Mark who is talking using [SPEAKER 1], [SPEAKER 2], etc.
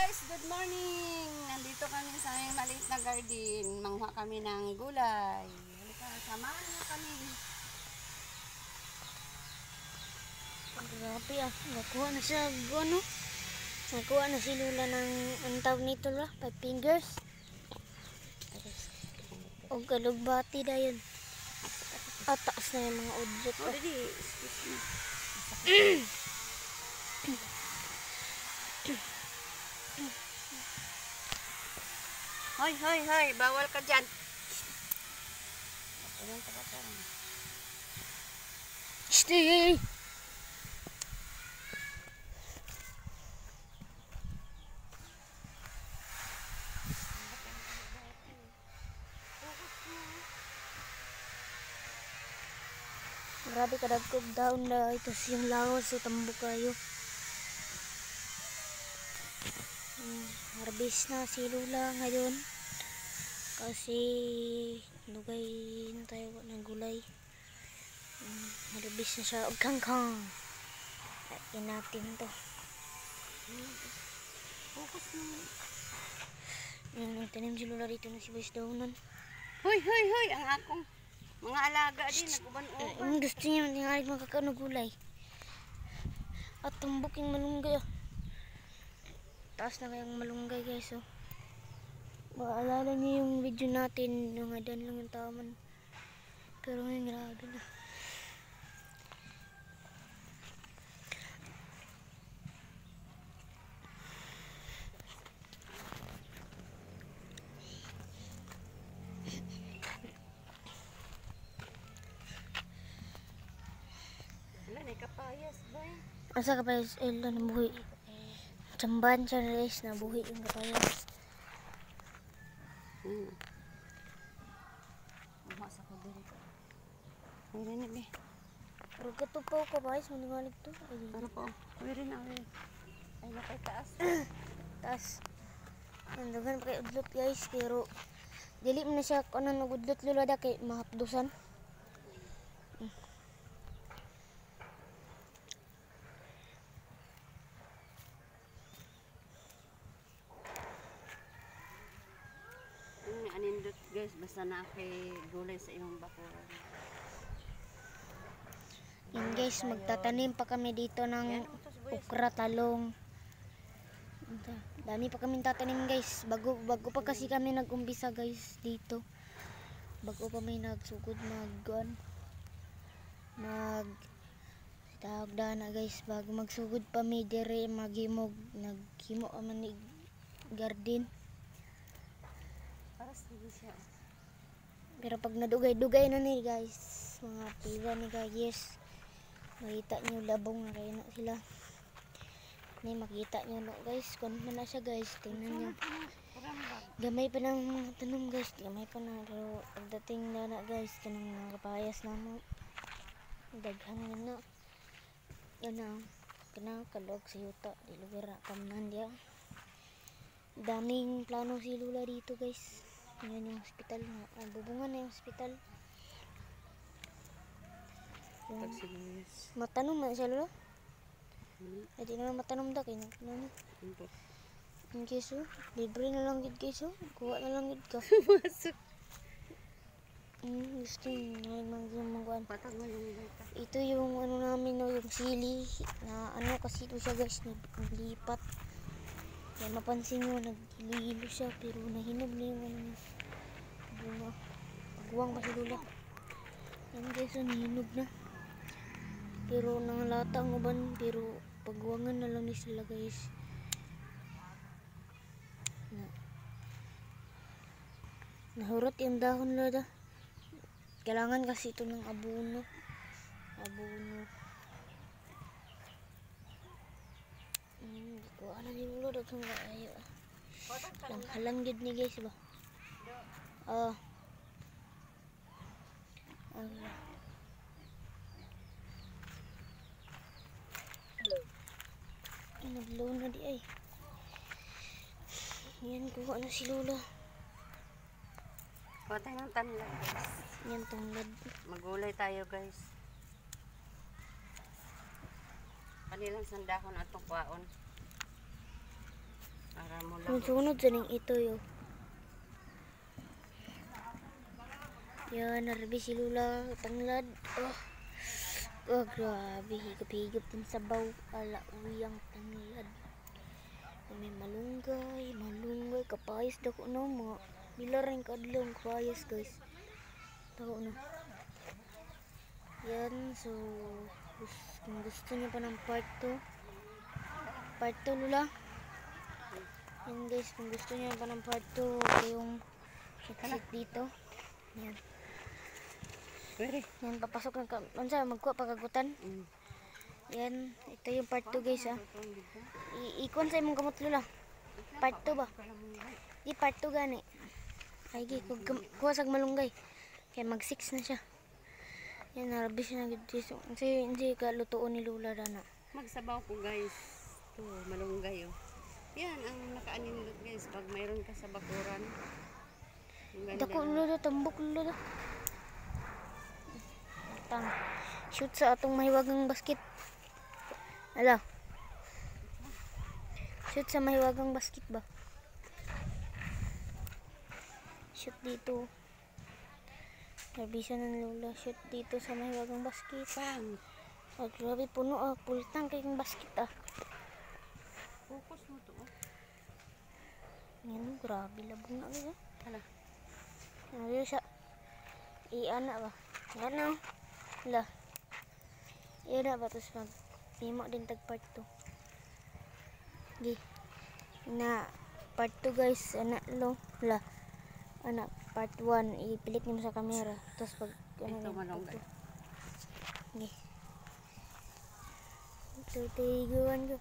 [SPEAKER 1] guys, good morning! Nandito kami sa aming maliit na garden. Manguha kami ng gulay. Halika, samahan niyo kami.
[SPEAKER 2] Grabe ah, nakuha na siya ano? Nakuha na si Lula ng ang tawag nito la, 5 fingers. O galugbati na yun. At taas na yung mga udlot.
[SPEAKER 1] Oh, didi, excuse me. Hoy, hoy, hoy, bawal ka dyan.
[SPEAKER 2] Stay! Grabe kadagkog daon na ito yung lawas sa tambo kayo. Harvest na si Lula ngayon kasi lugay na tayo ng gulay. Harvest na siya og kangkang. Atin natin to.
[SPEAKER 1] Focus mo.
[SPEAKER 2] Yung tanim si Lula dito na si Boys Daunan.
[SPEAKER 1] Hoy, hoy, hoy, ang akong mga alaga din, nag-uban-uban.
[SPEAKER 2] Ang gusto niya tingalig makakaano gulay. At tumbok yung malunggay. Taas na kayang malunggay guys. Oh. Maalala niyo yung video natin, yung adan lang yung taman. Pero ngayon grabe na.
[SPEAKER 1] Wala, may kapayas, boy.
[SPEAKER 2] Asa kapayas? Ela na buhi. Chamban siya guys, na buhi yung kapayas.
[SPEAKER 1] Umasa ko dito. Ay, rin eh.
[SPEAKER 2] Pero katupaw kapayas, maningalig to.
[SPEAKER 1] Pero po, uwi rin na, uwi. Ay, nakay taas.
[SPEAKER 2] Taas. Nandagan pa kay udlot guys, pero dili mo na siya kung ano nagudlot Lula da kay mahapdusan.
[SPEAKER 1] Anindot guys, basta na kay gulay sa imong bakuran.
[SPEAKER 2] Yan guys, magtatanim pa kami dito ng okra, talong. Dami pa kami tatanim guys. Bago pa kasi kami nag-umpisa guys dito. Bago pa may nagsugod tawagda na guys. Bago magsugod pa may dire maghimog. Naghimo man ni garden.
[SPEAKER 1] Para sige siya.
[SPEAKER 2] Pero pag nadugay-dugay na ni guys, mga pila ni guys, makita nyo labong na kayo na sila. May makita nyo no guys, kung man na siya guys, tingnan nyo. Gamay pa ng mga tanom guys, gamay pa na. Pero pagdating na guys, kanang mga kapayas na mo, daghan na. Yan na, kanang kalog sa yuta, di lugar kamnan diya. Daming plano si Lula dito guys. Yan yung hospital, bubungan na yung hospital. Matanom na siya Lula? Ay di na matanom da kayo na. Yung keso, libre na lang gid keso. Kuha na lang gid ka.
[SPEAKER 1] Masuk.
[SPEAKER 2] Gusto nyo magkuhan.
[SPEAKER 1] Patag mo yung bata.
[SPEAKER 2] Ito yung ano namin no, yung sili na ano kasi ito siya guys, naglipat. Kaya mapansin nyo, naghilo siya pero nahinog na yung ano niya. Bunga. Pagwang pa si Lula. Yan guys, so nahinog na. Pero nangalata ang uban, pero pagwangan na lang ni sila guys. Nahurot yung dahon Lada. Kailangan kasi ito ng abono. Kuha na ni Lula daghang kaayo. Halang gid ni guys ba? Naglaw na di ay. Yan, kuha na si Lula.
[SPEAKER 1] Patay ng tanlad guys.
[SPEAKER 2] Yan tunglad.
[SPEAKER 1] Magulay tayo guys. Kanilang sandahon atong kwaon. Para
[SPEAKER 2] Sunod sa ning ito yo. Yan, narabi si Lula, tanglad. Oh, grabe, higop-higop din sa baw. Ala, uyang tanglad. May malunggay, kapayas dako no, mga bilaring kadlong kapayas guys. Dako na. Yan, so, kung gusto niyo pa ng part 2, Lula. Yan guys, kung gusto niyo pa ng part 2, yung exit dito. Yan.
[SPEAKER 1] Pwede.
[SPEAKER 2] Yan, papasok ng mansa, magkuha pagagutan. Yan, ito yung part 2 guys ha. Ikon sa imong kamot Lula. Part 2 ba? Di part 2 gani. Ay, kuha sa malunggay. Kaya mag 6 na siya. Yan, narabis na gid so, hindi ka lutuon ni Lula dana.
[SPEAKER 1] Magsabaw ko guys. Ito, malunggay oh. Yan ang nakaanindot guys pag mayroon ka sa bakuran. Ang ganda.
[SPEAKER 2] Dako Lula, tambok Lula. Tang. Shoot sa atong mahiwagang basket. Ala. Shoot sa mahiwagang basket ba? Shoot dito. Nabisa ng Lola. Shoot dito sa mahiwagang basket. Oh, grabe puno ah. Full tank kayong basket ah.
[SPEAKER 1] Focus mo to.
[SPEAKER 2] Yan, grabe labong na guys.
[SPEAKER 1] Hala.
[SPEAKER 2] Ano siya? Iana ba? Yan na. Hala. Iana ba? Tapos mag-pimo din tag part 2. Gi. Na part 2 guys. Anak lo. Hala. Anak part 1. Ipilit niyo sa camera. Tapos pag
[SPEAKER 1] Ito malunggay.
[SPEAKER 2] Gi. Ito tiguan ko.